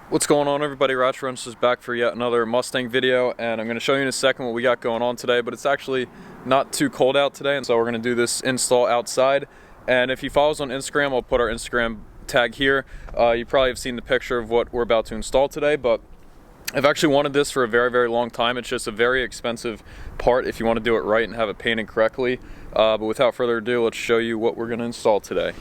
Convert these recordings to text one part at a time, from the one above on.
What's going on, everybody? Ratchet Wrench is back for yet another Mustang video, and I'm going to show you in a second what we got going on today. But it's actually not too cold out today, and so we're going to do this install outside. And if you follow us on Instagram, I'll put our Instagram tag here. You probably have seen the picture of what we're about to install today, but I've actually wanted this for a very long time. It's just a very expensive part if you want to do it right and have it painted correctly. But without further ado, let's show you what we're going to install today.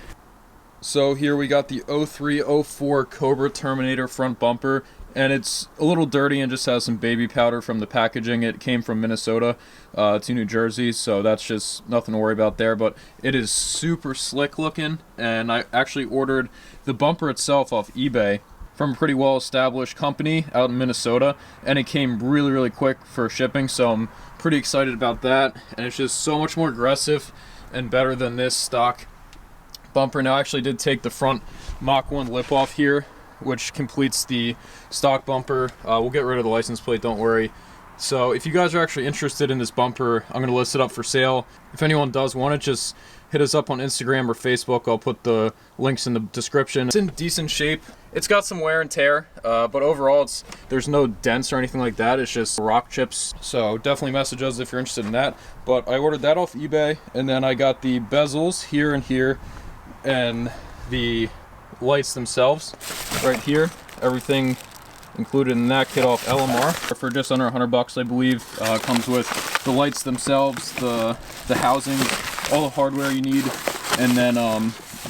So here we got the 0304 Cobra Terminator front bumper, and it's a little dirty and just has some baby powder from the packaging. It came from Minnesota to New Jersey, so that's just nothing to worry about there, but it is super slick looking. And I actually ordered the bumper itself off eBay from a pretty well established company out in Minnesota, and it came really quick for shipping, so I'm pretty excited about that. And it's just so much more aggressive and better than this stock bumper. Now I actually did take the front Mach 1 lip off here, which completes the stock bumper. We'll get rid of the license plate, don't worry. So if you guys are actually interested in this bumper, I'm going to list it up for sale. If anyone does want it, just hit us up on Instagram or Facebook. I'll put the links in the description. It's in decent shape. It's got some wear and tear, but overall there's no dents or anything like that. It's just rock chips. So definitely message us if you're interested in that. But I ordered that off eBay, and then I got the bezels here and here, and the lights themselves right here. Everything included in that kit off LMR for just under $100, I believe. Comes with the lights themselves, the housing, all the hardware you need, and then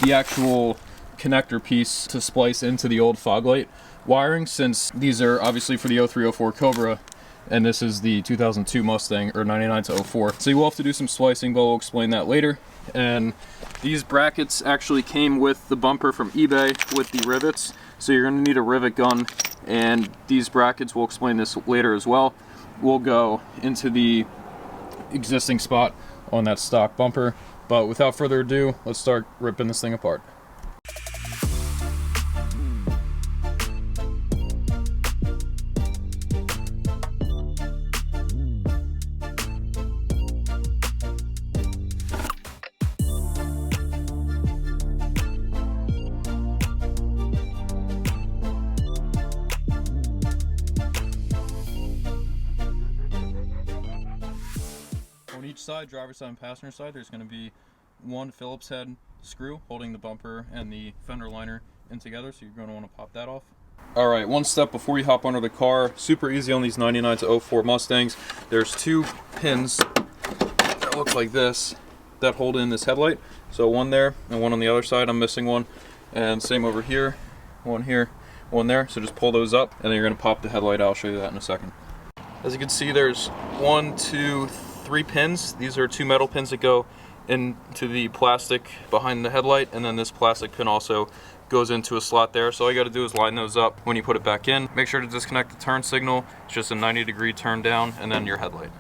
the actual connector piece to splice into the old fog light wiring, since these are obviously for the 0304 Cobra, and this is the 2002 Mustang, or 99 to 04. So you will have to do some splicing, but we'll explain that later. And these brackets actually came with the bumper from eBay with the rivets, so you're going to need a rivet gun, and these brackets, we'll explain this later as well, will go into the existing spot on that stock bumper. But without further ado, let's start ripping this thing apart. On each side, driver's side and passenger side, there's going to be one Phillips head screw holding the bumper and the fender liner in together, so you're going to want to pop that off. Alright, one step before you hop under the car, super easy on these 99 to 04 Mustangs. There's two pins that look like this that hold in this headlight. So one there and one on the other side. I'm missing one. And same over here, one here, one there. So just pull those up, and then you're going to pop the headlight out. I'll show you that in a second. As you can see, there's 1, 2, 3 pins. These are two metal pins that go into the plastic behind the headlight, and then this plastic pin also goes into a slot there. So all you got to do is line those up when you put it back in. Make sure to disconnect the turn signal. It's just a 90-degree turn down, and then your headlight.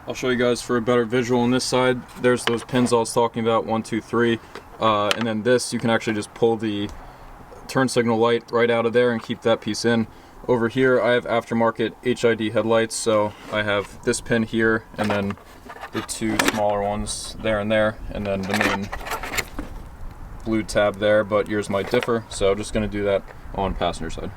I'll show you guys for a better visual on this side. There's those pins I was talking about, 1, 2, 3, and then this, you can actually just pull the turn signal light right out of there and keep that piece in. Over here I have aftermarket HID headlights, so I have this pin here, and then the two smaller ones there, and then the main blue tab there, but yours might differ, so just going to do that on passenger side.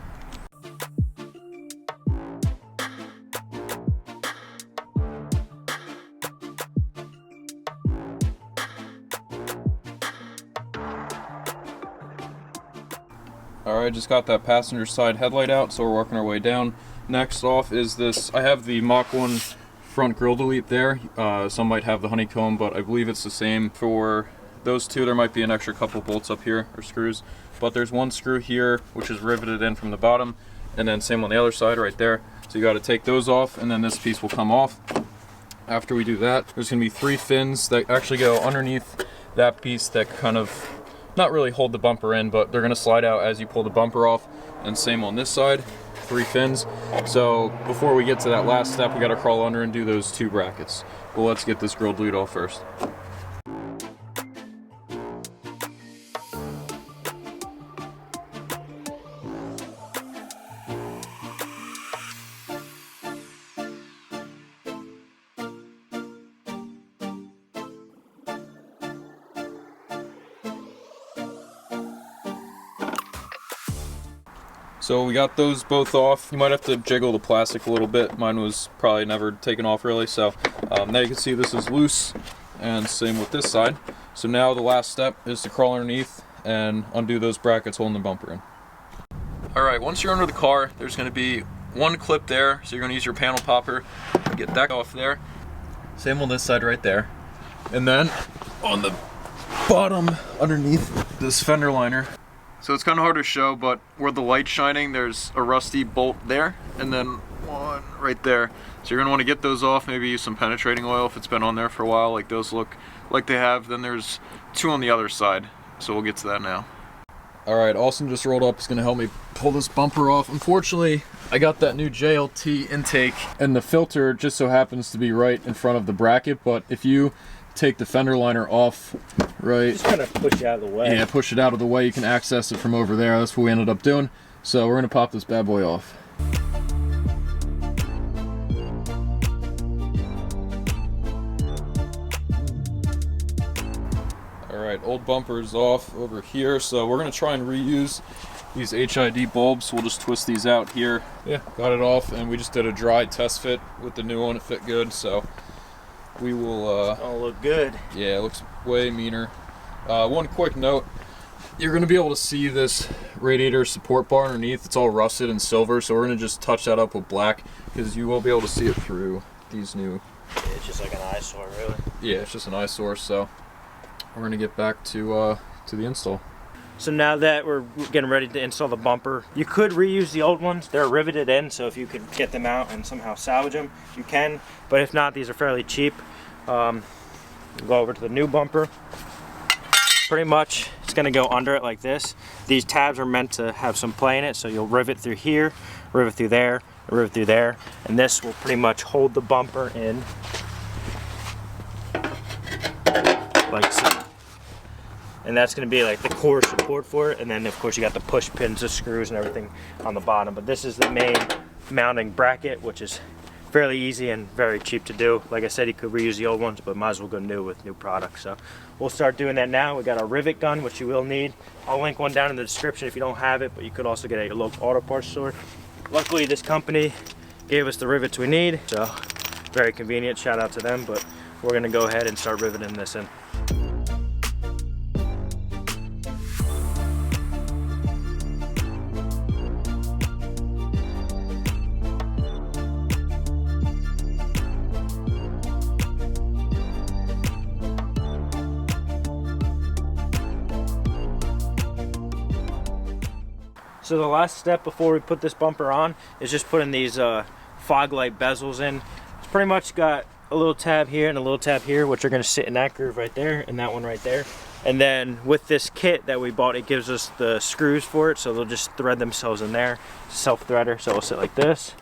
Alright, just got that passenger side headlight out, so we're working our way down. Next off is this. I have the Mach 1 front grille delete there. Some might have the honeycomb, but I believe it's the same for those two. There might be an extra couple bolts up here, or screws, but there's one screw here which is riveted in from the bottom, and then same on the other side right there. So you got to take those off, and then this piece will come off. After we do that, there's going to be 3 fins that actually go underneath that piece that kind of not really hold the bumper in, but they're going to slide out as you pull the bumper off. And same on this side, 3 fins. So before we get to that last step, we got to crawl under and do those 2 brackets. Well, let's get this grille delete off first. So we got those both off. You might have to jiggle the plastic a little bit. Mine was probably never taken off really. So now you can see this is loose, and same with this side. So now the last step is to crawl underneath and undo those brackets holding the bumper in. Alright, once you're under the car, there's going to be one clip there, so you're going to use your panel popper to get that off there. Same on this side right there. And then on the bottom underneath this fender liner. So it's kind of hard to show, but where the light's shining, there's a rusty bolt there, and then one right there. So you're going to want to get those off, maybe use some penetrating oil if it's been on there for a while, like those look like they have. Then there's two on the other side, so we'll get to that now. Alright, Austin just rolled up. He's going to help me pull this bumper off. Unfortunately, I got that new JLT intake, and the filter just so happens to be right in front of the bracket, but if you take the fender liner off, right, just kind of push it out of the way. Yeah, push it out of the way. You can access it from over there. That's what we ended up doing. So we're going to pop this bad boy off. Alright, old bumper is off over here, so we're going to try and reuse these HID bulbs. We'll just twist these out here. Yeah, got it off, and we just did a dry test fit with the new one. It fit good, so we will... oh, look good. Yeah, it looks way meaner. One quick note, you're going to be able to see this radiator support bar underneath. It's all rusted and silver, so we're going to just touch that up with black, because you won't be able to see it through these new... Yeah, it's just like an eyesore, really. Yeah, it's just an eyesore, so we're going to get back to the install. So now that we're getting ready to install the bumper, you could reuse the old ones. They're riveted in, so if you could get them out and somehow salvage them, you can. But if not, these are fairly cheap. Go over to the new bumper. Pretty much, it's going to go under it like this. These tabs are meant to have some play in it, so you'll rivet through here, rivet through there, rivet through there, and this will pretty much hold the bumper in like so. And that's going to be like the core support for it, and then of course you got the push pins, the screws and everything on the bottom. But this is the main mounting bracket, which is fairly easy and very cheap to do. Like I said, you could reuse the old ones, but might as well go new with new products. So we'll start doing that now. We got a rivet gun, which you will need. I'll link one down in the description if you don't have it, but you could also get a local auto parts store. Luckily this company gave us the rivets we need, so very convenient. Shout out to them. But we're going to go ahead and start riveting this in. So the last step before we put this bumper on is just putting these fog light bezels in. It's pretty much got a little tab here and a little tab here, which are going to sit in that groove right there and that one right there. And then with this kit that we bought, it gives us the screws for it, so they'll just thread themselves in there. Self-threader, so it'll sit like this.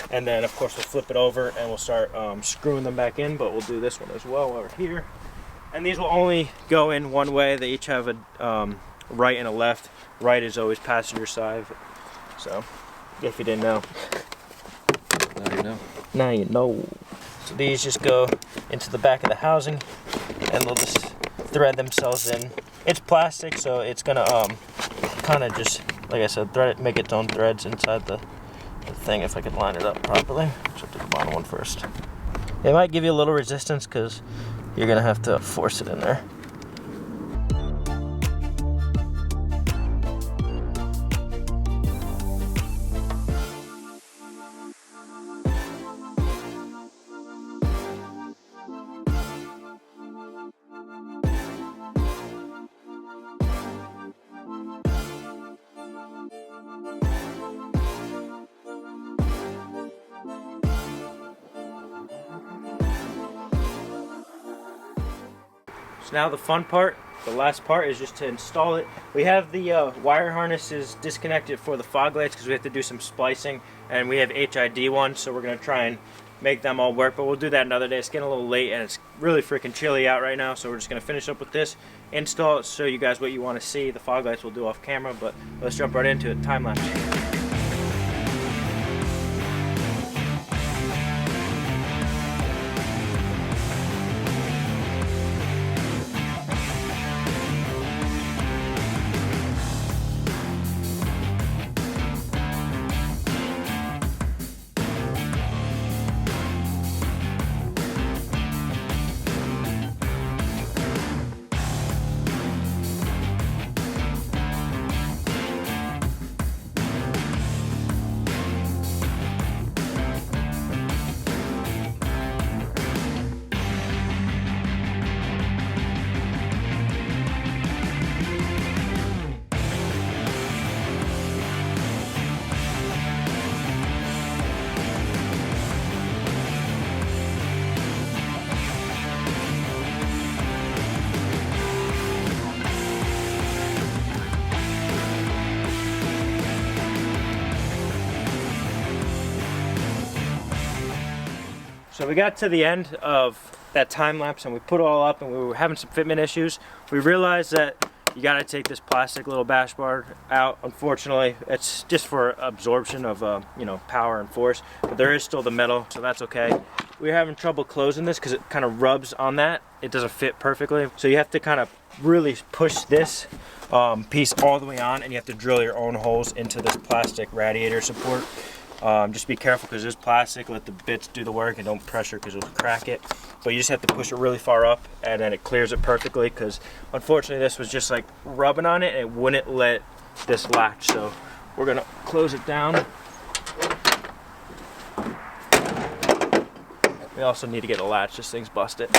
And then of course we'll flip it over and we'll start screwing them back in, but we'll do this one as well over here. And these will only go in one way. They each have a right and a left. Right is always passenger side, so if you didn't know. Now you know. Now you know. So these just go into the back of the housing, and they'll just thread themselves in. It's plastic, so it's gonna kind of just, like I said, thread it, make its own threads inside the thing. If I could line it up properly, so do the bottom one first. It might give you a little resistance because you're gonna have to force it in there. So now the fun part, the last part, is just to install it. We have the wire harnesses disconnected for the fog lights because we have to do some splicing, and we have HID ones, so we're going to try and make them all work, but we'll do that another day. It's getting a little late and it's really freaking chilly out right now, so we're just going to finish up with this, install it, show you guys what you want to see. The fog lights we'll do off camera, but let's jump right into it. Time lapse. So we got to the end of that time lapse and we put it all up and we were having some fitment issues. We realized that you got to take this plastic little bash bar out. Unfortunately, it's just for absorption of you know, power and force, but there is still the metal, so that's okay. We're having trouble closing this because it kind of rubs on that. It doesn't fit perfectly, so you have to kind of really push this piece all the way on, and you have to drill your own holes into this plastic radiator support. Just be careful because it's plastic. Let the bits do the work and don't pressure because it'll crack it. But you just have to push it really far up and then it clears it perfectly, because unfortunately this was just like rubbing on it and it wouldn't let this latch. So we're gonna close it down. We also need to get a latch. This thing's busted.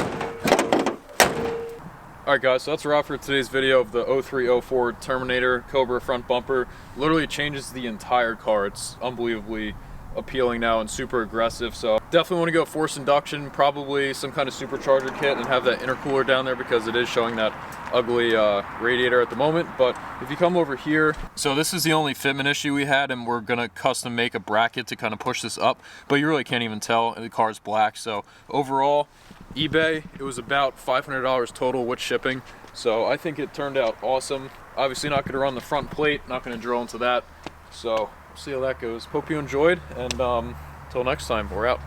Alright guys, so that's a wrap for today's video of the 0304 Terminator Cobra front bumper. Literally changes the entire car. It's unbelievably appealing now and super aggressive. So definitely want to go force induction, probably some kind of supercharger kit, and have that intercooler down there because it is showing that ugly radiator at the moment. But if you come over here, so this is the only fitment issue we had, and we're gonna custom make a bracket to kind of push this up, but you really can't even tell. The car's black. So overall, eBay, it was about $500 total with shipping. So I think it turned out awesome. Obviously not gonna run the front plate, not gonna drill into that. So see how that goes. Hope you enjoyed, and until next time, we're out.